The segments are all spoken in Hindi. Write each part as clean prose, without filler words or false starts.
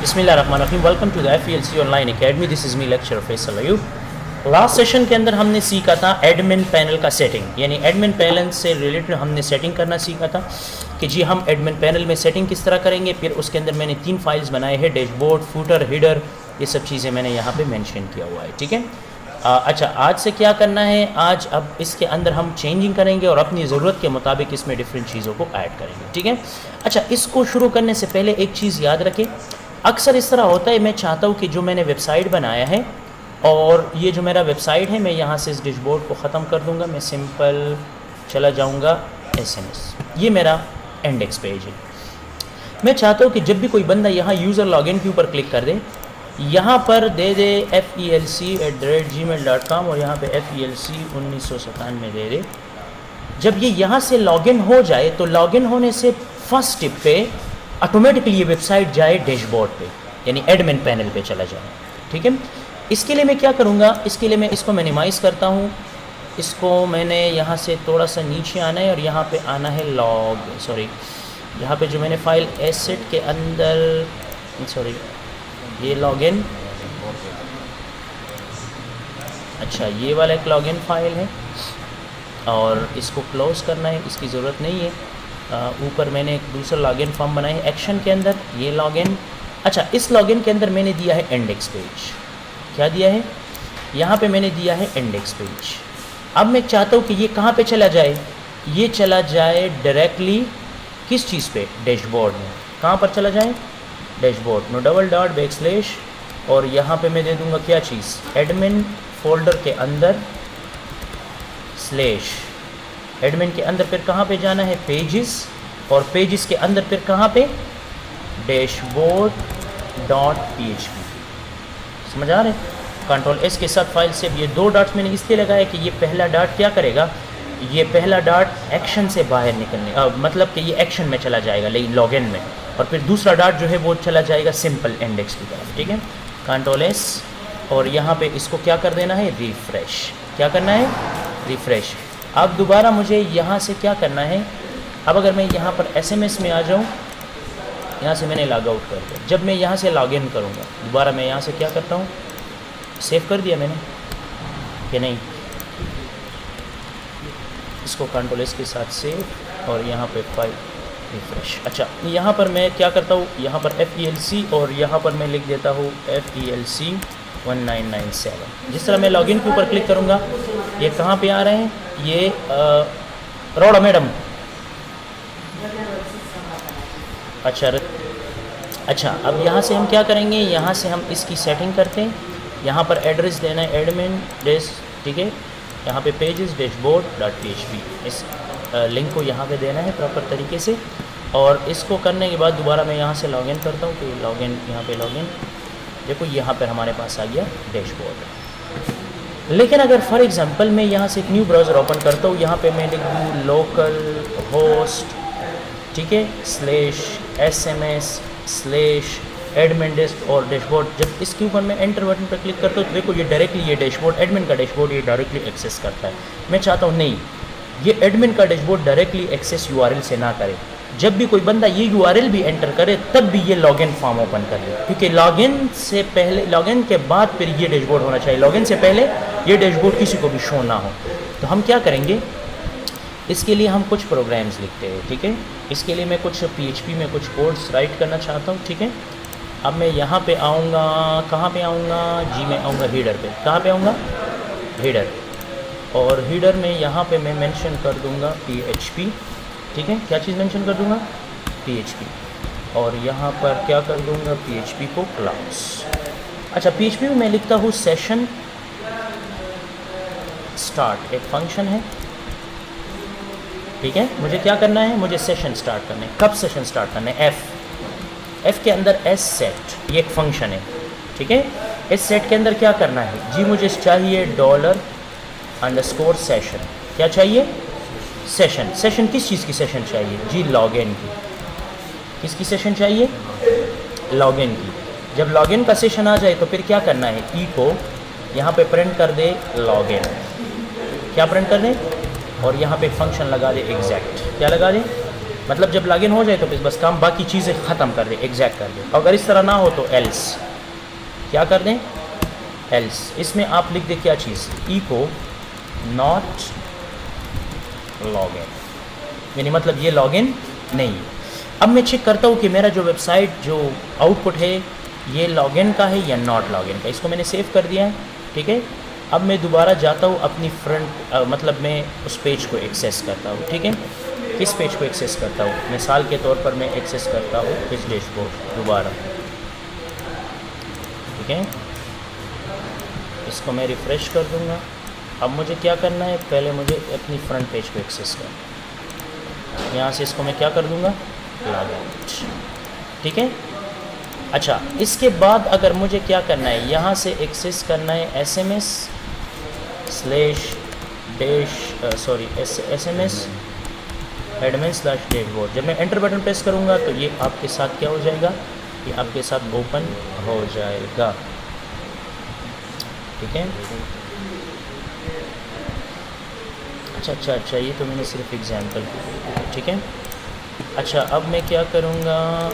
बिस्मिल्लाहिर्रहमानिर्रहीम। Welcome to the FELC online academy. This is me lecture Faisal Ayub. Last session के अंदर हमने सीखा था एडमिन पैनल का सेटिंग, यानी एडमिन पैनल से रिलेटेड हमने सेटिंग करना सीखा था कि जी हम एडमिन पैनल में सेटिंग किस तरह करेंगे। फिर उसके अंदर मैंने 3 फाइल्स बनाए हैं, डैशबोर्ड, फूटर, हीडर, ये सब चीज़ें मैंने यहाँ पे मेंशन किया हुआ है। ठीक है। अच्छा, आज से क्या करना है, आज अब इसके अंदर हम चेंजिंग करेंगे और अपनी ज़रूरत के मुताबिक इसमें डिफरेंट चीज़ों को ऐड करेंगे। ठीक है। अच्छा, इसको शुरू करने से पहले एक चीज़ याद रखें, अक्सर इस तरह होता है, मैं चाहता हूँ कि जो मैंने वेबसाइट बनाया है और ये जो मेरा वेबसाइट है, मैं यहाँ से इस डैशबोर्ड को ख़त्म कर दूँगा, मैं सिंपल चला जाऊँगा SMS। ये मेरा इंडेक्स पेज है। मैं चाहता हूँ कि जब भी कोई बंदा यहाँ यूज़र लॉगिन के ऊपर क्लिक कर दे, यहाँ पर दे दे FELC@gmail.com और यहाँ पे FELC 1997 दे दे। जब ये यहाँ से लॉगिन हो जाए तो लॉगिन होने से फर्स्ट स्टेप पे ऑटोमेटिकली ये वेबसाइट जाए डैशबोर्ड पे, यानी एडमिन पैनल पे चला जाए। ठीक है। इसके लिए मैं क्या करूँगा, इसके लिए मैं इसको मिनिमाइज़ करता हूँ। इसको मैंने यहाँ से थोड़ा सा नीचे आना है और यहाँ पे आना है यहाँ पे जो मैंने फ़ाइल एसेट के अंदर ये लॉगिन, अच्छा ये वाला एक लॉगिन फ़ाइल है और इसको क्लोज़ करना है, इसकी ज़रूरत नहीं है। ऊपर मैंने एक दूसरा लॉगिन फॉर्म बनाया है एक्शन के अंदर, ये लॉगिन। अच्छा, इस लॉगिन के अंदर मैंने दिया है इंडेक्स पेज। क्या दिया है, यहाँ पे मैंने दिया है इंडेक्स पेज। अब मैं चाहता हूँ कि ये कहाँ पे चला जाए, ये चला जाए डायरेक्टली किस चीज़ पे, डैशबोर्ड में। कहाँ पर चला जाए, dashboard. No double dot backslash और यहाँ पे मैं दे दूँगा क्या चीज़, एडमिन फोल्डर के अंदर स्लैश, एडमिन के अंदर फिर कहाँ पे जाना है, पेजेस, और पेजेस के अंदर फिर कहाँ पे, dashboard.php। समझ आ रहे, Ctrl+S के साथ फाइल से ये 2 डॉट्स मैंने इसलिए लगाया कि ये पहला डॉट क्या करेगा, ये पहला डॉट एक्शन से बाहर निकलने मतलब कि ये एक्शन में चला जाएगा लेकिन लॉगिन में, और फिर दूसरा डॉट जो है वो चला जाएगा सिंपल इंडेक्स की तरफ। ठीक है। Ctrl+S और यहाँ पे इसको क्या कर देना है, रिफ़्रेश। क्या करना है, रिफ़्रेश। अब दोबारा मुझे यहाँ से क्या करना है, अब अगर मैं यहाँ पर SMS में आ जाऊँ, यहाँ से मैंने लॉग आउट कर दिया। जब मैं यहाँ से लॉगिन करूँगा दोबारा, मैं यहाँ से क्या करता हूँ, सेव कर दिया मैंने कि नहीं, इसको Ctrl+S के साथ सेव और यहाँ पे फाइल रिफ्रेश। अच्छा, यहाँ पर मैं क्या करता हूँ, यहाँ पर FELC और यहाँ पर मैं लिख देता हूँ FELC 1997। जिस तरह मैं लॉगिन के ऊपर क्लिक करूँगा, ये कहाँ पे आ रहे हैं, ये रोड़ा मैडम। अच्छा, अब यहाँ से हम क्या करेंगे, यहाँ से हम इसकी सेटिंग करते हैं। यहाँ पर एड्रेस देना है एडमिन डेस्क, ठीक है। यहाँ पे पेजेस dashboard.php, इस लिंक को यहाँ पे देना है प्रॉपर तरीके से। और इसको करने के बाद दोबारा मैं यहाँ से लॉगिन करता हूँ, तो लॉगिन, यहाँ पे लॉगिन, देखो यहाँ पर हमारे पास आ गया डैशबोर्ड। लेकिन अगर फॉर एग्जांपल मैं यहाँ से एक न्यू ब्राउज़र ओपन करता हूँ, यहाँ पे मैं लिख दूँ लोकल होस्ट, ठीक है, /SMS/एडमिन डेस्क और डैशबोर्ड। जब इसके ऊपर मैं एंटर बटन पर क्लिक करता हूँ तो देखो ये डायरेक्टली ये डैशबोर्ड, एडमिन का डैशबोर्ड ये डायरेक्टली एक्सेस करता है। मैं चाहता हूँ नहीं, ये एडमिन का डैशबोर्ड डायरेक्टली एक्सेस URL से ना करे। जब भी कोई बंदा ये URL भी एंटर करे तब भी ये लॉगिन फॉर्म ओपन कर ले, क्योंकि लॉगिन से पहले, लॉगिन के बाद फिर ये डैशबोर्ड होना चाहिए, लॉगिन से पहले ये डैशबोर्ड किसी को भी शो ना हो। तो हम क्या करेंगे, इसके लिए हम कुछ प्रोग्राम्स लिखते हैं। ठीक है। इसके लिए मैं कुछ PHP में कुछ कोड्स राइट करना चाहता हूँ। ठीक है। अब मैं यहाँ पे आऊँगा, कहाँ पे आऊँगा जी, मैं आऊँगा हीडर पे। कहाँ पे आऊँगा, हीडर। और हीडर में यहाँ पे मैं मेंशन कर दूँगा PHP। ठीक है। क्या चीज़ मेंशन कर दूँगा, PHP। और यहाँ पर क्या कर दूँगा, PHP को क्लास। अच्छा, PHP में मैं लिखता हूँ सेशन स्टार्ट, एक फंक्शन है। ठीक है। मुझे क्या करना है, मुझे सेशन स्टार्ट करना है। कब सेशन स्टार्ट करना है, F के अंदर SSET, ये एक फंक्शन है। ठीक है। SSET के अंदर क्या करना है जी, मुझे चाहिए $_session। क्या चाहिए, सेशन। सेशन किस चीज़ की सेशन चाहिए जी, लॉगिन की। किसकी सेशन चाहिए, लॉगिन की। जब लॉगिन का सेशन आ जाए तो फिर क्या करना है, ई को यहाँ पे प्रिंट कर दे लॉगिन। क्या प्रिंट कर दे, और यहाँ पे फंक्शन लगा दे एग्जैक्ट। क्या लगा दे, मतलब जब लॉगिन हो जाए तो बस काम बाकी चीज़ें ख़त्म कर दे, एग्जैक्ट कर दे। अगर इस तरह ना हो तो एल्स क्या कर दें, एल्स इसमें आप लिख दें क्या चीज़, इको नॉट लॉगिन, यानी मतलब ये लॉगिन नहीं है। अब मैं चेक करता हूँ कि मेरा जो वेबसाइट जो आउटपुट है ये लॉगिन का है या नॉट लॉगिन का। इसको मैंने सेव कर दिया है, ठीक है। अब मैं दोबारा जाता हूँ अपनी फ्रंट मतलब मैं उस पेज को एक्सेस करता हूँ, ठीक है। किस पेज को एक्सेस करता हूँ, मिसाल के तौर पर मैं एक्सेस करता हूँ इस डैशबोर्ड दोबारा, ठीक है। इसको मैं रिफ़्रेश कर दूँगा। अब मुझे क्या करना है, पहले मुझे अपनी फ्रंट पेज को एक्सेस करना है। यहाँ से इसको मैं क्या कर दूँगा, लॉग आउट, ठीक है। अच्छा, इसके बाद अगर मुझे क्या करना है, यहाँ से एक्सेस करना है SMS admin /dashboard। जब मैं एंटर बटन प्रेस करूँगा तो ये आपके साथ क्या हो जाएगा, ये आपके साथ ओपन हो जाएगा, ठीक है। अच्छा, ये तो मैंने सिर्फ एग्जांपल किया, ठीक है। अच्छा, अब मैं क्या करूँगा,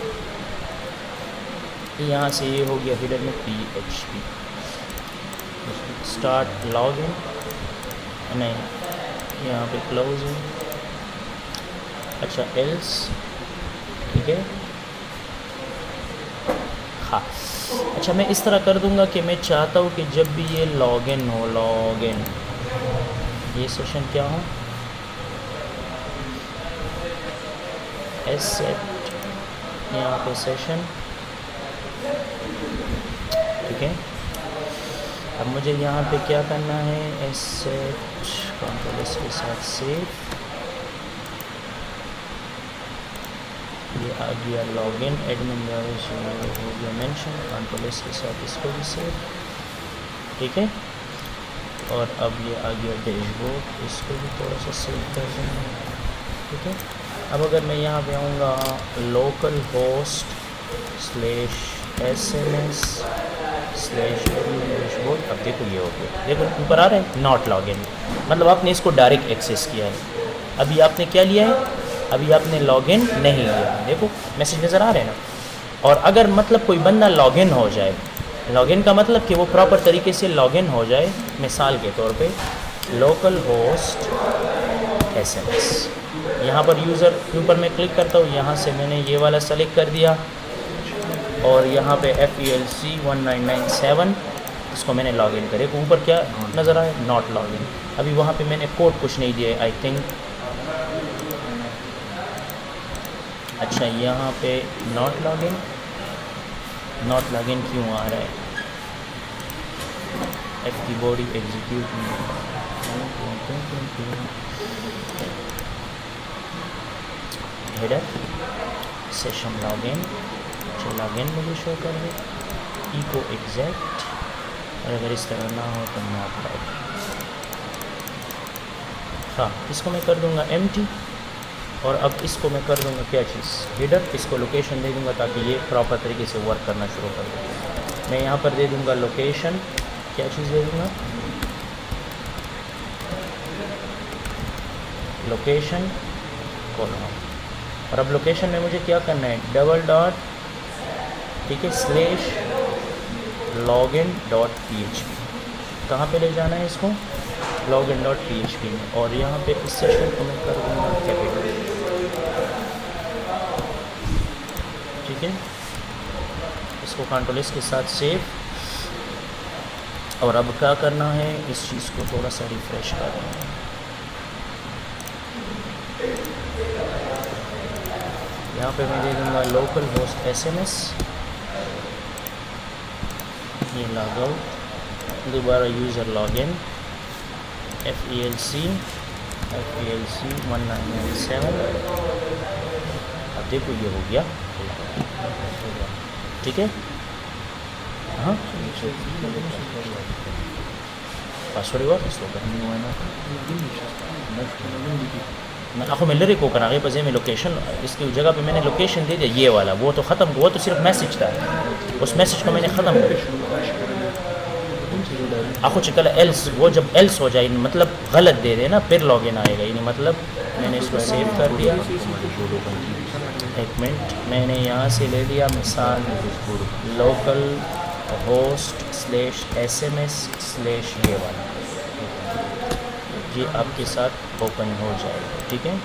यहाँ से ये हो गया हेडर में PHP स्टार्ट लॉगिन, नहीं यहाँ पे क्लोज है। अच्छा, एल्स, ठीक है, हाँ। अच्छा, मैं इस तरह कर दूँगा कि मैं चाहता हूँ कि जब भी ये लॉगिन हो, लॉगिन ये सेशन क्या हो, एसेट यहाँ पे सेशन, ठीक है। अब मुझे यहाँ पे क्या करना है, एसेट कंट्रोल एस के साथ सेव, ये आ गया लॉगिन, एडमिन हो गया मेंशन, कंट्रोल एस के साथ इसको भी सेव, ठीक है। और अब ये आ गया डैशबोर्ड, इसको भी थोड़ा सा सेव कर देंगे, ठीक है। अब अगर मैं यहाँ पे आऊँगा लोकल होस्ट /SMS /डैशबोर्ड, अब देखो ये हो गया, देखो ऊपर आ रहा है नॉट लॉगिन, मतलब आपने इसको डायरेक्ट एक्सेस किया है। अभी आपने क्या लिया है, अभी आपने लॉगिन नहीं लिया, देखो मैसेज नज़र आ रहे हैं ना। और अगर मतलब कोई बंदा लॉगिन हो जाए, लॉगिन का मतलब कि वो प्रॉपर तरीके से लॉगिन हो जाए, मिसाल के तौर पे लोकल होस्ट SMS, यहाँ पर यूज़र के ऊपर मैं क्लिक करता हूँ, यहाँ से मैंने ये वाला सेलेक्ट कर दिया और यहाँ पे FELC 1997 इसको मैंने लॉगिन करे, तो ऊपर क्या नज़र आए, नॉट लॉगिन। अभी वहाँ पे मैंने कोड कुछ नहीं दिया, आई थिंक। अच्छा, यहाँ पे नॉट लॉगिन क्यों आ रहा है, F की body execute header session login, login मुझे शो कर दे, इको एग्जैक्ट, और अगर इस तरह ना हो तो नॉट लॉगिन। हाँ, इसको मैं कर दूंगा एम्प्टी, और अब इसको मैं कर दूंगा क्या चीज़, हेडर, इसको लोकेशन दे दूंगा ताकि ये प्रॉपर तरीके से वर्क करना शुरू कर दे। मैं यहाँ पर दे दूंगा लोकेशन, क्या चीज़ दे दूंगा, लोकेशन कॉलम। और अब लोकेशन में मुझे क्या करना है, डबल डॉट, ठीक है, /login.php, कहाँ पे ले जाना है इसको, login.php में। और यहाँ पे इस सेशन को मैं कर दूँगा कैपिटल, ठीक है। इसको कंट्रोल एस के साथ सेव। और अब क्या करना है, इस चीज़ को थोड़ा सा रिफ्रेश करना है। यहाँ पे मैं दे दूँगा लोकल होस्ट SMS, ये लॉग आउट, दोबारा यूज़र लॉगिन, FELC 1997। अब देखो ये हो गया, ठीक है। हाँ, पासवर्ड हुआ आखो में लिरिक होकर आगे पजे में लोकेशन, इसकी जगह पे मैंने लोकेशन दे दिया ये वाला, वो तो ख़त्म, वो तो सिर्फ मैसेज था, उस मैसेज को मैंने ख़त्म कर दिया। आपको चिकल एल्स, वो जब एल्स हो जाए मतलब गलत दे दे ना फिर लॉगिन आएगा, यानी मतलब मैंने इसको सेव कर दिया। एक मिनट, मैंने यहाँ से ले लिया मिसाल local host slash SMS slash ये वाला, ये आपके साथ ओपन हो जाएगा, ठीक है।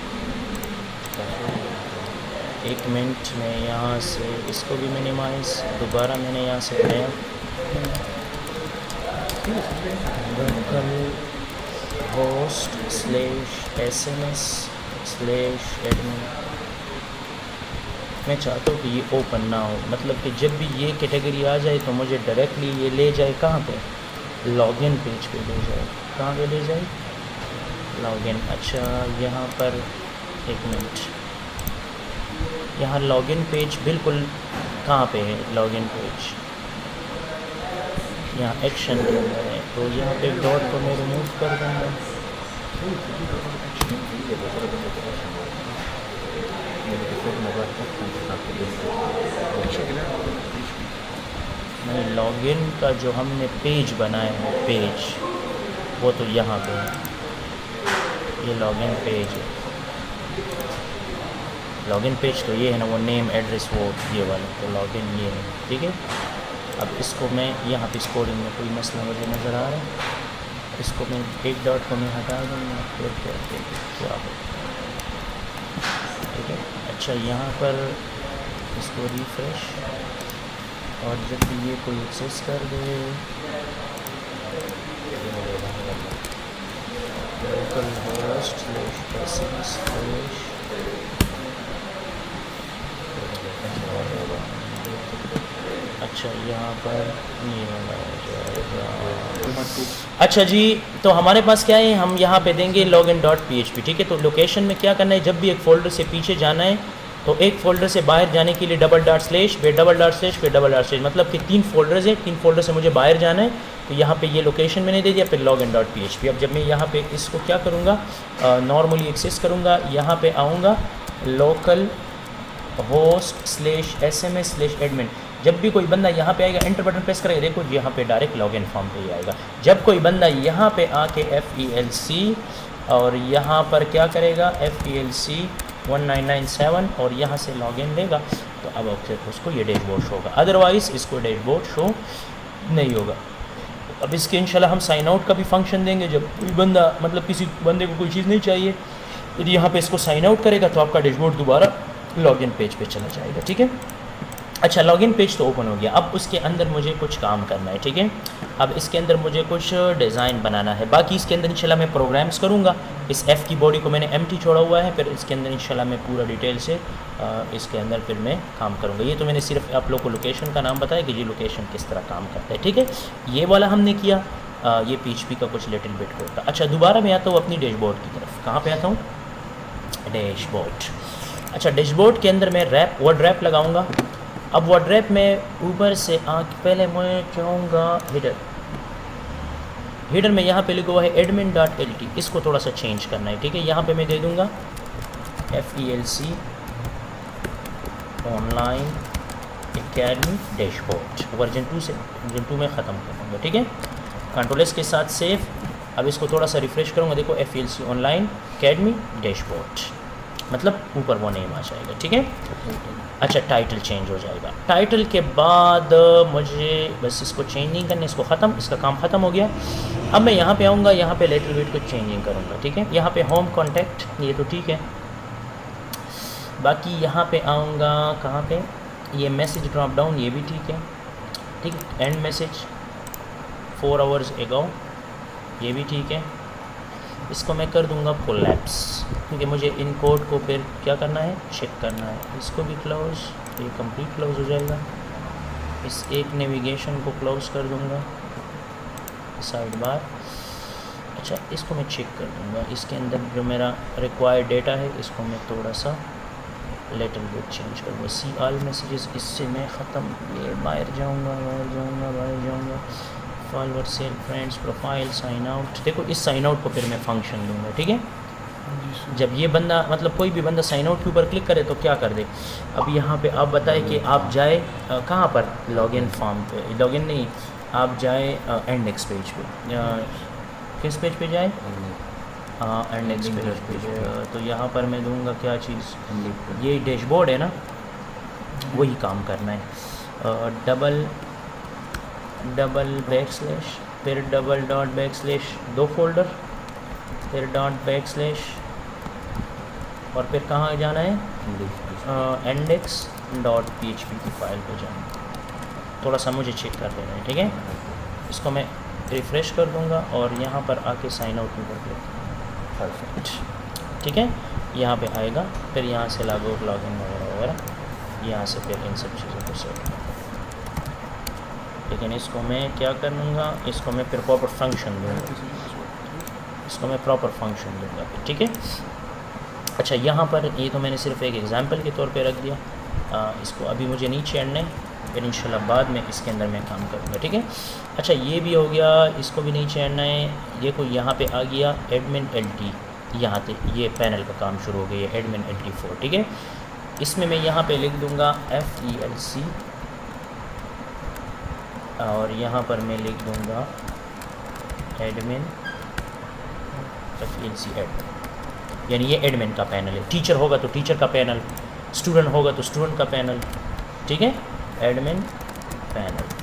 एक मिनट में यहाँ से इसको भी मिनिमाइज, दोबारा मैंने यहाँ से नया local host slash SMS slash admin, मैं चाहता हूँ कि ये ओपन ना हो, मतलब कि जब भी ये कैटेगरी आ जाए तो मुझे डायरेक्टली ये ले जाए कहाँ पे, लॉगिन पेज पे ले जाए। कहाँ पे ले जाए, लॉगिन। अच्छा यहाँ पर एक मिनट, यहाँ लॉगिन पेज बिल्कुल कहाँ पे है, लॉगिन पेज यहाँ एक्शन के अंदर है, तो यहाँ पे डॉट को मैं रिमूव कर दूँगा। नहीं, लॉगिन का जो हमने पेज बनाया है पेज, वो तो यहाँ पे है, ये लॉगिन पेज है। लॉगिन पेज तो ये है ना, वो नेम एड्रेस वो ये वाला, तो लॉगिन ये है, ठीक है। अब इसको मैं यहाँ पे कोडिंग में कोई मसला मुझे नज़र आ रहा है, इसको मैं एक डॉट को मैं हटा दूँगा, फिर क्या हो, ठीक है। अच्छा यहाँ पर इसको रिफ्रेश, और जब भी ये कोई एक्सेस कर दे लोकल होस्ट SMS स्लेश, अच्छा यहाँ पर ये अच्छा जी, तो हमारे पास क्या है, हम यहाँ पे देंगे login.php, ठीक है। तो लोकेशन में क्या करना है, जब भी एक फ़ोल्डर से पीछे जाना है तो एक फ़ोल्डर से बाहर जाने के लिए डबल डॉट स्लेश, फिर डबल डॉट स्लेश, फिर डबल डॉट स्लेश, मतलब कि 3 फ़ोल्डर्स हैं, 3 फ़ोल्डर से मुझे बाहर जाना है, तो यहाँ पे ये लोकेशन मैंने दे दिया, फिर login.php। अब जब मैं यहाँ पे इसको क्या करूँगा, नॉर्मली एक्सेस करूँगा, यहाँ पे आऊँगा local host slash SMS slash admin, जब भी कोई बंदा यहाँ पे आएगा एंटर बटन प्रेस करेगा, देखो यहाँ पे डायरेक्ट लॉगिन फॉर्म पे ही आएगा। जब कोई बंदा यहाँ पे आके FELC और यहाँ पर क्या करेगा, FELC 1997 और यहाँ से लॉगिन लेगा, तो अब उसको ये डैशबोर्ड शो होगा, अदरवाइज़ इसको डैशबोर्ड शो नहीं होगा। अब इसके इंशाल्लाह हम साइन आउट का भी फंक्शन देंगे, जब कोई बंदा मतलब किसी बंदे को कोई चीज़ नहीं चाहिए, यदि यहाँ पे इसको साइन आउट करेगा तो आपका डैशबोर्ड दोबारा लॉगिन पेज पे चला जाएगा, ठीक है। अच्छा, लॉगिन पेज तो ओपन हो गया, अब उसके अंदर मुझे कुछ काम करना है, ठीक है। अब इसके अंदर मुझे कुछ डिज़ाइन बनाना है, बाकी इसके अंदर इंशाल्लाह मैं प्रोग्राम्स करूँगा। इस F की बॉडी को मैंने एम्प्टी छोड़ा हुआ है, फिर इसके अंदर इंशाल्लाह मैं पूरा डिटेल से इसके अंदर फिर मैं काम करूँगा। ये तो मैंने सिर्फ आप लोग को लोकेशन का नाम बताया कि ये लोकेशन किस तरह काम करता है, ठीक है। ये वाला हमने किया, ये PHP का कुछ लिटिल बिट कोड था। अच्छा, दोबारा मैं आता हूँ अपनी डैशबोर्ड की तरफ। कहाँ पर आता हूँ, डैशबोर्ड। अच्छा, डैशबोर्ड के अंदर मैं वर्ड रैप लगाऊँगा। अब वर्ड रैप में ऊपर से पहले मैं चाहूँगा हेडर में यहाँ पे लिखा हुआ है admin.lt, इसको थोड़ा सा चेंज करना है, ठीक है। यहाँ पे मैं दे दूँगा FELC online academy dashboard, version 2 से वर्जन 2 में ख़त्म कर दूँगा, ठीक है। कंट्रोल-S के साथ सेव। अब इसको थोड़ा सा रिफ़्रेश करूँगा, देखो FELC ऑनलाइन एकेडमी डैशबोर्ड, मतलब ऊपर वो नेम आ जाएगा, ठीक है। अच्छा, टाइटल चेंज हो जाएगा। टाइटल के बाद मुझे बस इसको चेंज नहीं करना, इसको ख़त्म, इसका काम ख़त्म हो गया। अब मैं यहाँ पे आऊँगा, यहाँ पे लिटिल बिट को चेंजिंग करूँगा, ठीक है। यहाँ पे होम कॉन्टैक्ट ये तो ठीक है, बाकी यहाँ पे आऊँगा कहाँ पे, ये मैसेज ड्रॉप डाउन ये भी ठीक है, ठीक है। एंड मैसेज 4 आवर्स एगो ये भी ठीक है। इसको मैं कर दूंगा कोलैप्स, क्योंकि मुझे इन कोड को फिर क्या करना है, चेक करना है। इसको भी क्लोज, तो ये कंप्लीट क्लोज हो जाएगा। इस एक नेविगेशन को क्लोज कर दूंगा, साइड बार। अच्छा, इसको मैं चेक कर दूंगा, इसके अंदर जो मेरा रिक्वायर्ड डेटा है इसको मैं थोड़ा सा लिटिल बिट चेंज करूँगा। सी ऑल मैसेजेस, इससे मैं ख़त्म, ये बाहर जाऊँगा, follower sell friends profile sign out. देखो इस साइन आउट को फिर मैं फंक्शन दूंगा, ठीक है। जब ये बंदा मतलब कोई भी बंदा साइन आउट के ऊपर क्लिक करे तो क्या कर दे। अब यहाँ पे आप बताएं कि आप जाए कहाँ पर, लॉगिन फॉर्म पे, लॉगिन नहीं, आप जाए इंडेक्स पेज पे, किस पेज पे जाए? हाँ, इंडेक्स पेज पे। तो यहाँ पर मैं दूंगा क्या चीज़, ये डैशबोर्ड है ना, वही काम करना है। डबल बैक स्लैश, फिर double dot back slash, 2 folder, फिर डॉट बैक स्लैश, और फिर कहाँ जाना है? इंडेक्स डॉट PHP की फ़ाइल पे जाना है। थोड़ा सा मुझे चेक कर देना है, ठीक है। इसको मैं रिफ़्रेश कर दूंगा और यहाँ पर आके साइन आउट भी कर देता हूँ। परफेक्ट, ठीक है। यहाँ पे आएगा, फिर यहाँ से लॉगआउट लॉगिन वगैरह वगैरह, यहाँ से फिर इन सब चीज़ों को सेट कर, लेकिन इसको मैं क्या करूँगा, इसको मैं फिर प्रॉपर फंक्शन दूँगा, इसको मैं प्रॉपर फंक्शन दूँगा, ठीक है। अच्छा, यहाँ पर ये तो मैंने सिर्फ एक एग्जांपल के तौर पे रख दिया। इसको अभी मुझे नहीं छेड़ना है, फिर इंशाल्लाह बाद में इसके अंदर मैं काम करूँगा, ठीक है। अच्छा, ये भी हो गया, इसको भी नहीं छेड़ना है। ये कोई यहाँ पे आ गया एडमिन LT, यहाँ पे ये पैनल का काम शुरू हो गया, एडमिन LT4, ठीक है। इसमें मैं यहाँ पे लिख दूँगा FELC, और यहाँ पर मैं लिख दूँगा एडमिन FELC एडमिन, यानी ये एडमिन का पैनल है। टीचर होगा तो टीचर का पैनल, स्टूडेंट होगा तो स्टूडेंट का पैनल, ठीक है। एडमिन पैनल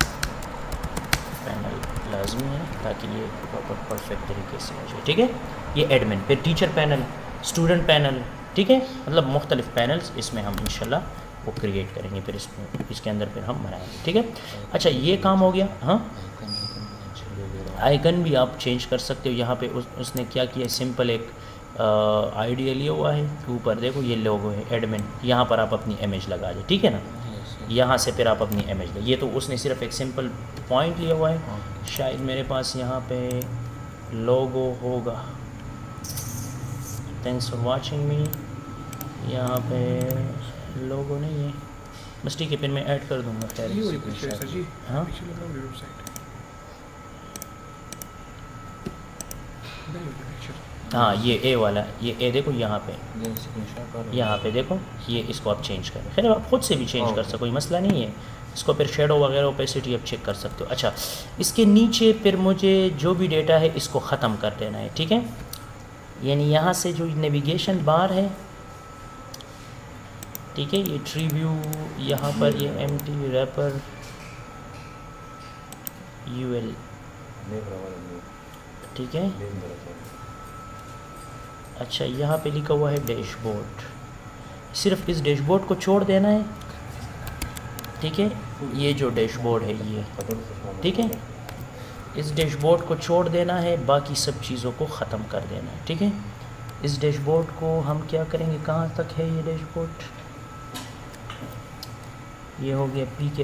लाजमी है ताकि ये प्रॉपर परफेक्ट तरीके से हो जाए, ठीक है। ये एडमिन, फिर टीचर पैनल, स्टूडेंट पैनल, ठीक है। मतलब मुख्तलिफ पैनल्स इसमें हम इंशाल्लाह वो क्रिएट करेंगे, फिर इसके अंदर फिर हम बनाएंगे, ठीक है। अच्छा, ये काम हो गया। हाँ, आइकन भी आप चेंज कर सकते हो। यहाँ पे उसने क्या किया, सिंपल एक आइडिया लिया हुआ है, ऊपर देखो ये लोगो है एडमिन, यहाँ पर आप अपनी इमेज लगा दे, ठीक है ना। यहाँ से फिर आप अपनी इमेज ले, ये तो उसने सिर्फ एक सिंपल पॉइंट लिया हुआ है। शायद मेरे पास यहाँ पे लोगो होगा। थैंक्स फॉर वाचिंग मी, यहाँ पे लोगो नहीं है, बस ठीक है, फिर मैं ऐड कर दूँगा। खैर, हाँ हाँ, ये ए वाला, ये ए देखो यहाँ पे, यहाँ पे देखो, ये इसको आप चेंज करें। खैर, आप खुद से भी चेंज कर सको, कोई मसला नहीं है। इसको फिर शेडो वगैरह ओपेसिटी आप चेक कर सकते हो। अच्छा, इसके नीचे फिर मुझे जो भी डेटा है इसको ख़त्म कर देना है, ठीक है। यानी यहाँ से जो नेविगेशन बार है, ठीक है, ये ट्री व्यू, यहाँ पर ये एम्प्टी रैपर UL, ठीक है। अच्छा, यहाँ पे लिखा हुआ है डैशबोर्ड, सिर्फ इस डैशबोर्ड को छोड़ देना है, ठीक है। ये जो डैशबोर्ड है ये, ठीक है, इस डैशबोर्ड को छोड़ देना है, बाकी सब चीज़ों को ख़त्म कर देना है, ठीक है। इस डैशबोर्ड को हम क्या करेंगे, कहाँ तक है ये डैशबोर्ड, ये हो गया पी के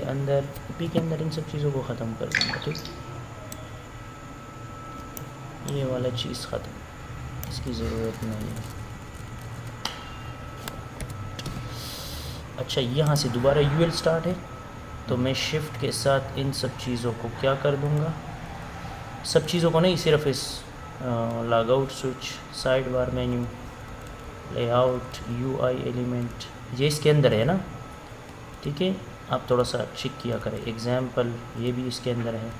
अंदर इन सब चीज़ों को ख़त्म कर दूँगा, ठीक। ये वाला चीज़ ख़त्म, इसकी ज़रूरत नहीं है। अच्छा, यहाँ से दोबारा UL स्टार्ट है, तो मैं शिफ्ट के साथ इन सब चीज़ों को क्या कर दूँगा, सब चीज़ों को नहीं, सिर्फ इस logout switch, side bar menu, layout, UI element, ये इसके अंदर है ना, ठीक है। आप थोड़ा सा चेक किया करें। एग्जाम्पल, ये भी इसके अंदर है।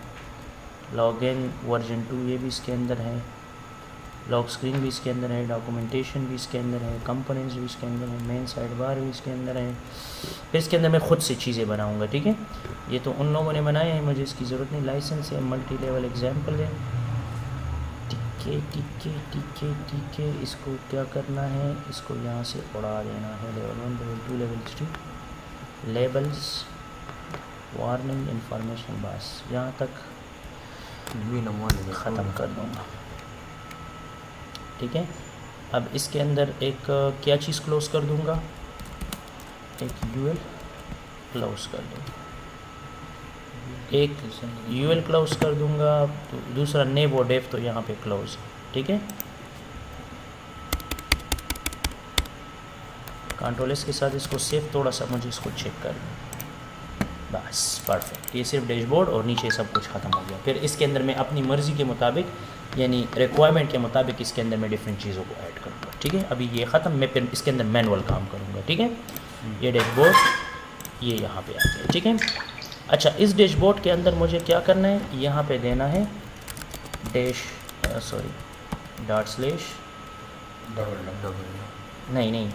लॉगिन वर्जन 2, ये भी इसके अंदर है। लॉक स्क्रीन भी इसके अंदर है, डॉक्यूमेंटेशन भी इसके अंदर है, कंपोनेंट्स भी इसके अंदर है, मेन साइड बार भी इसके अंदर है। फिर इसके अंदर मैं ख़ुद से चीज़ें बनाऊंगा, ठीक है। ये तो उन लोगों ने बनाए हैं, मुझे इसकी ज़रूरत नहीं। लाइसेंस है, मल्टी लेवल एग्जाम्पल है, ठीक है। इसको क्या करना है, इसको यहाँ से उड़ा देना है। Level 1, level 2, level 3, labels, warning, information, बस यहाँ तक ख़त्म कर दूँगा, ठीक है। अब इसके अंदर एक क्या चीज़ क्लोज़ कर दूँगा, एक UL क्लोज़ कर दूँगा, एक UL क्लोज़ कर दूँगा, तो दूसरा नेव और डेफ तो यहाँ पे क्लोज़, ठीक है। कंट्रोल S के साथ इसको सेव, थोड़ा सा मुझे इसको चेक कर दूँ, बस परफेक्ट। ये सिर्फ डैशबोर्ड और नीचे सब कुछ ख़त्म हो गया। फिर इसके अंदर मैं अपनी मर्ज़ी के मुताबिक, यानी रिक्वायरमेंट के मुताबिक इसके अंदर मैं डिफरेंट चीज़ों को ऐड करूँगा, ठीक है। अभी ये ख़त्म, मैं फिर इसके अंदर मैनुअल काम करूँगा, ठीक है। ये डैशबोर्ड ये यहाँ पे आ गया, ठीक है। अच्छा, इस डैशबोर्ड के अंदर मुझे क्या करना है, यहाँ पे देना है डॉट / नहीं नहीं,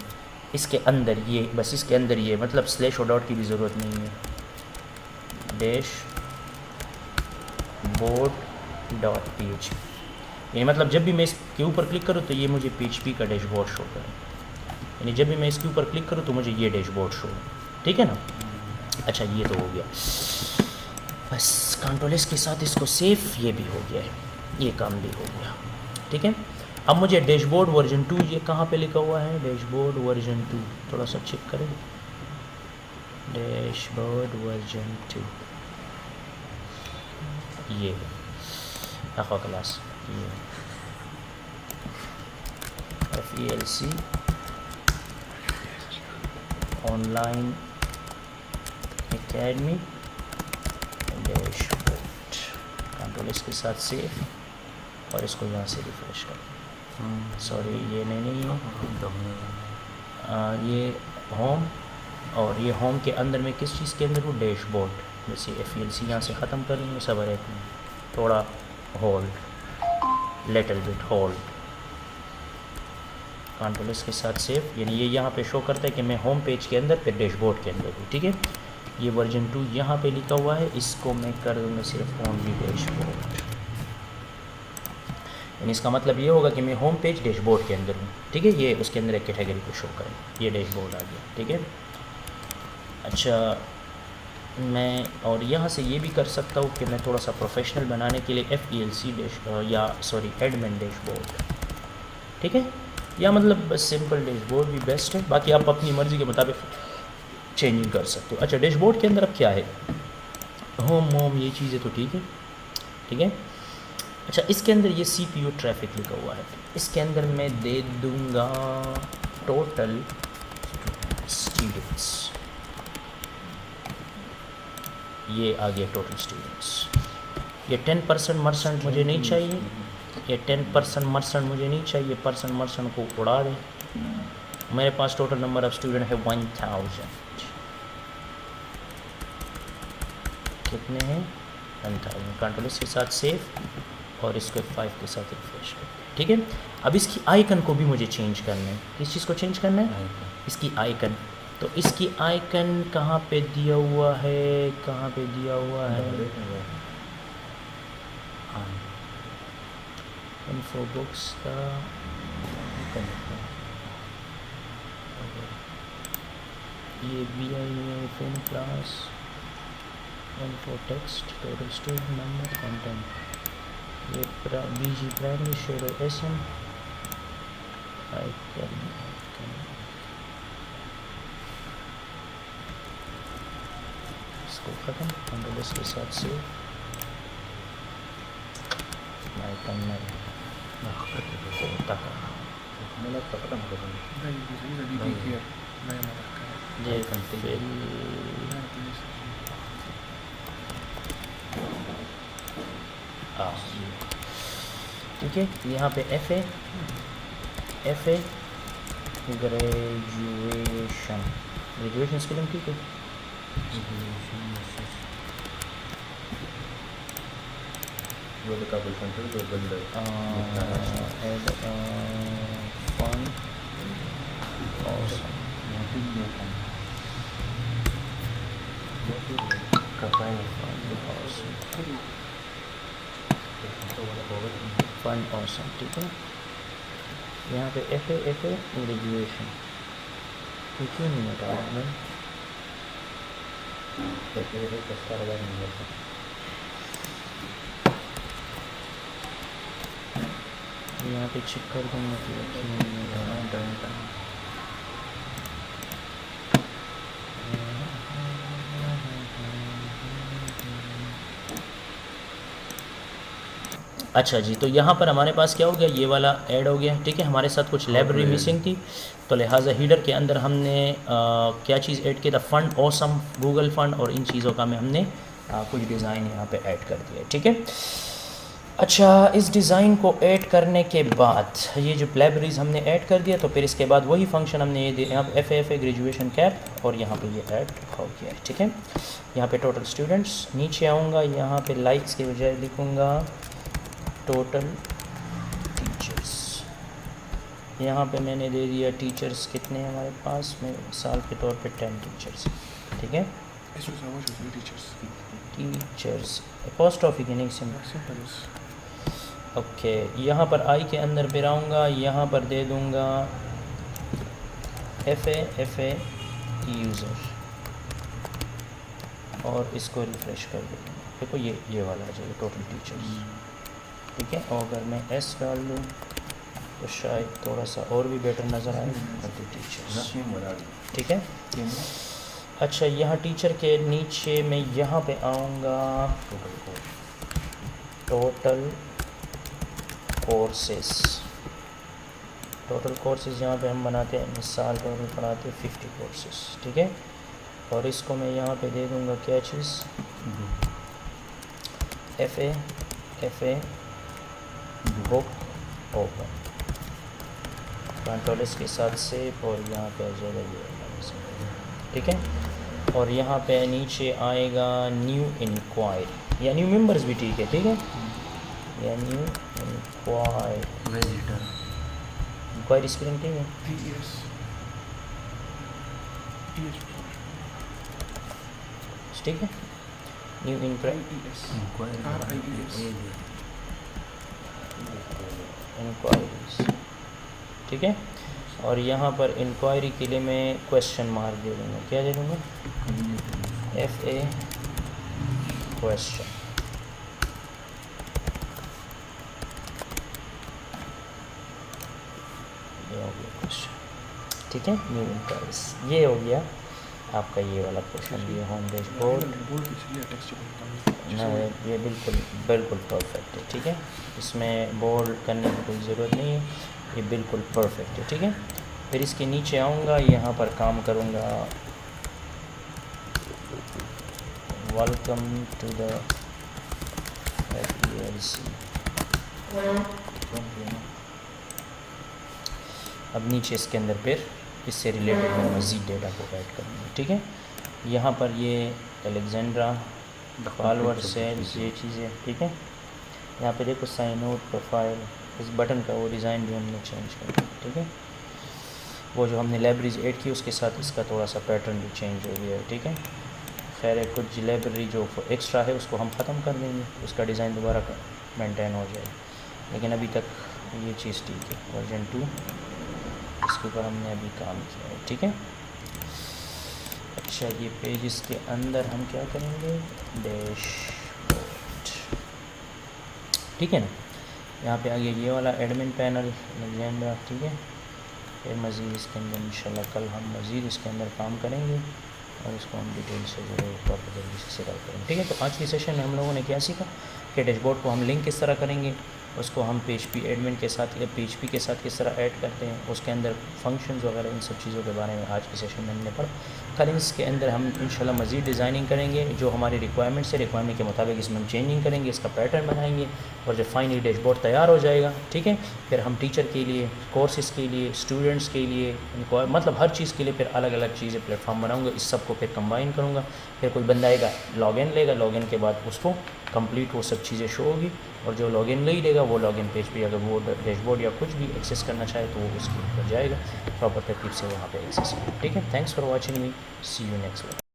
इसके अंदर ये, बस इसके अंदर ये, मतलब स्लैश और डॉट की भी ज़रूरत नहीं है। dashboard.php, यानी मतलब जब भी मैं इसके ऊपर क्लिक करूँ तो ये मुझे PHP का डैशबोर्ड शो करे, यानी जब भी मैं इसके ऊपर क्लिक करूँ तो मुझे ये डैशबोर्ड शो है, ठीक है ना। अच्छा, ये तो हो गया, बस कंट्रोल एस के साथ इसको सेव, ये भी हो गया है, ये काम भी हो गया, ठीक है। अब मुझे डैशबोर्ड वर्जन 2, ये कहाँ पे लिखा हुआ है, डैशबोर्ड वर्जन 2, थोड़ा सा चेक करें, डैशबोर्ड वर्जन 2, ये आखा क्लास, ये FELC online academy dashboard, control इसके साथ सेव, और इसको यहाँ से रिफ्रेश कर, सॉरी ये नहीं है, ये होम, और ये होम के अंदर में किस चीज़ के अंदर वो डैशबोर्ड, जैसे FELC यहाँ से ख़त्म कर लेंगे, सब एक थोड़ा hold, little bit hold, control इसके साथ सेव, यानी ये यहाँ पे शो करता है कि मैं होम पेज के अंदर फिर डैशबोर्ड के अंदर हूँ, ठीक है। ये वर्जन 2 यहाँ पे लिखा हुआ है, इसको मैं कर दूँगा सिर्फ ओनली डैशबोर्ड, यानी इसका मतलब ये होगा कि मैं होम पेज डैशबोर्ड के अंदर हूँ, ठीक है। ये उसके अंदर एक कैटेगरी को शो करें, ये डैशबोर्ड आ गया, ठीक है। अच्छा, मैं और यहाँ से ये भी कर सकता हूँ कि मैं थोड़ा सा प्रोफेशनल बनाने के लिए FELC एडमिन डैशबोर्ड, ठीक है, या मतलब बस सिंपल डैशबोर्ड भी बेस्ट है, बाकी आप अपनी मर्ज़ी के मुताबिक चेंजिंग कर सकते हो। अच्छा, डैशबोर्ड के अंदर अब क्या है, होम ये चीज़ें तो ठीक है, ठीक है। अच्छा, इसके अंदर ये CPU ट्रैफिक लिखा हुआ है, इसके अंदर मैं दे दूँगा टोटल स्टूडेंट्स, ये आ गया टोटल स्टूडेंट्स। ये 10% मर्चेंट मुझे नहीं चाहिए, ये 10% मर्चेंट मुझे नहीं चाहिए, परसेंट मर्चेंट को उड़ा दें। मेरे पास टोटल नंबर ऑफ स्टूडेंट है 1000, कितने हैं 1000, कंट्रोल इसके साथ सेव, और इसको 5 के साथ रिफ्रेश कर, ठीक है। अब इसकी आइकन को भी मुझे चेंज करना है, किस चीज़ को चेंज करना है, इसकी आइकन, तो इसकी आइकन कहाँ पे दिया हुआ है, कहाँ पे दिया हुआ है, इन्फो बुक्स का, ये BI fin class, info text, total student number, content, ये BG primary shadow SM, icon, इसको ख़त्म, कंट्रोल इसके साथ से आइकन में ठीक है। यहाँ पे FA ग्रेजुएशन स्पेलिंग ठीक है, फन ऑसम, ठीक है। यहाँ पे FA ग्रेजुएशन, ये क्यों नहीं हटा मैं, यहाँ पे चेक कर दूँगा कि क्यों नहीं हटा। अच्छा जी, तो यहाँ पर हमारे पास क्या हो गया, ये वाला ऐड हो गया, ठीक है। हमारे साथ कुछ लाइब्रेरी मिसिंग थी, तो लिहाजा हीडर के अंदर हमने क्या चीज़ ऐड किया था, फंड ऑसम, गूगल फंड, और इन चीज़ों का में हमने कुछ डिज़ाइन यहाँ पे ऐड कर दिया, ठीक है। अच्छा, इस डिज़ाइन को ऐड करने के बाद ये जो लाइब्रेरीज़ हमने ऐड कर दिया, तो फिर इसके बाद वही फंक्शन हमने ये दिया, यहाँ एफ ए ग्रेजुएशन कैप, और यहाँ पे ये ऐड हो गया है। ठीक है, यहाँ पे टोटल स्टूडेंट्स, नीचे आऊँगा, यहाँ पे लाइक्स के बजाय लिखूँगा टोटल टीचर्स। यहाँ पे मैंने दे दिया टीचर्स कितने हैं हमारे पास में, मिसाल के तौर पे 10 टीचर्स। ठीक है, टीचर्स अपोस्ट्रोफी की नहीं, सिंपल। ओके, यहाँ पर आई के अंदर फिर आऊँगा, यहाँ पर दे दूँगा एफ ए यूज़र, और इसको रिफ़्रेश कर दूँगा। देखो ये वाला आ जाएगा टोटल टीचर्स। ठीक है, और अगर मैं एस डाल दूँ तो शायद थोड़ा सा और भी बेटर नज़र आए टीचर्स। ठीक है, अच्छा, यहाँ टीचर के नीचे मैं यहाँ पे आऊँगा टोटल कोर्सेस। टोटल कोर्सेज यहाँ पे हम बनाते हैं, मिसाल टोटल पढ़ाते हैं 50 कोर्सेज। ठीक है, और इसको मैं यहाँ पे दे दूँगा क्या चीज़, F A book open, control के साथ सेव, और यहाँ पे आ जाएगा ये। ठीक है, और यहाँ पे नीचे आएगा न्यू इंक्वायरी या न्यू मेंबर्स भी ठीक है। ठीक है, या न्यू इंक्वायरी स्पेलिंग ठीक है, ठीक है, न्यू इंक्वायरीज। ठीक है, और यहाँ पर इंक्वायरी के लिए मैं क्वेश्चन मार्क दे दूँगा, क्या दे दूँगा, एफ ए क्वेश्चन। ये हो गया क्वेश्चन। ठीक है, न्यू इंक्वायरीज, ये हो गया आपका ये वाला क्वेश्चन, ये होम डैशबोर्ड। ये बिल्कुल परफेक्ट है। ठीक है, इसमें बोल्ड करने की कोई ज़रूरत नहीं है, ये बिल्कुल परफेक्ट है। ठीक है, फिर इसके नीचे आऊँगा, यहाँ पर काम करूँगा वेलकम टू द FELC। अब नीचे इसके अंदर फिर इससे रिलेटेड मैं मज़ीद डेटा को ऐड करूँगा। ठीक है, यहाँ पर ये अलेक्जेंड्रा फॉलोअर सेल्स ये चीज़ें। ठीक है, यहाँ पे देखो साइन आउट प्रोफाइल, इस बटन का वो डिज़ाइन भी हमने चेंज कर दिया। ठीक है, वो जो हमने लाइब्रेरीज ऐड की उसके साथ इसका थोड़ा सा पैटर्न भी चेंज हो गया है। ठीक है, खैर कुछ लाइब्रेरी जो एक्स्ट्रा है उसको हम ख़त्म कर देंगे, उसका डिज़ाइन दोबारा मेंटेन हो जाएगा, लेकिन अभी तक ये चीज़ ठीक है। वर्जन 2 इसके ऊपर हमने अभी काम किया है। ठीक है, अच्छा, ये पेज के अंदर हम क्या करेंगे, डैशबोर्ड। ठीक है ना, यहाँ पे आगे ये वाला एडमिन पैनल एजेंडा। ठीक है, फिर मज़ीद इसके अंदर इंशाल्लाह कल हम मज़ीद इसके अंदर काम करेंगे और इसको हम डिटेल से जो है प्रॉपर तरीके से सेटअप करेंगे। ठीक है, तो आज की सेशन में हम लोगों ने क्या सीखा कि डैशबोर्ड को हम लिंक किस तरह करेंगे, उसको हम PHP एडमिन के साथ या PHP के साथ किस तरह ऐड करते हैं, उसके अंदर फंक्शंस वगैरह, इन सब चीज़ों के बारे में आज की सेशन में हमने पढ़ा। कल इसके अंदर हम इंशाल्लाह मज़ीद डिज़ाइनिंग करेंगे, जो हमारी रिक्वायरमेंट्स है, रिक्वायरमेंट के मुताबिक इसमें हम चेंजिंग करेंगे, इसका पैटर्न बनाएंगे, और जब फाइनली डैशबोर्ड तैयार हो जाएगा, ठीक है, फिर हम टीचर के लिए, कोर्सेज़ के लिए, स्टूडेंट्स के लिए, मतलब हर चीज़ के लिए फिर अलग अलग चीज़ें प्लेटफॉर्म बनाऊँगा, इस सब को फिर कंबाइन करूँगा। फिर कोई बंदा आएगा, लॉगिन लेगा, लॉगिन के बाद उसको कंप्लीट वो सब चीज़ें शो होगी, और जो लॉगिन नहीं लेगा वो लॉगिन पेज पे अगर वो डैशबोर्ड या कुछ भी एक्सेस करना चाहे तो वो उसके ऊपर जाएगा, प्रॉपर तरतीब से वहाँ पे एक्सेस होगा। ठीक है, thanks for watching me, see you next video.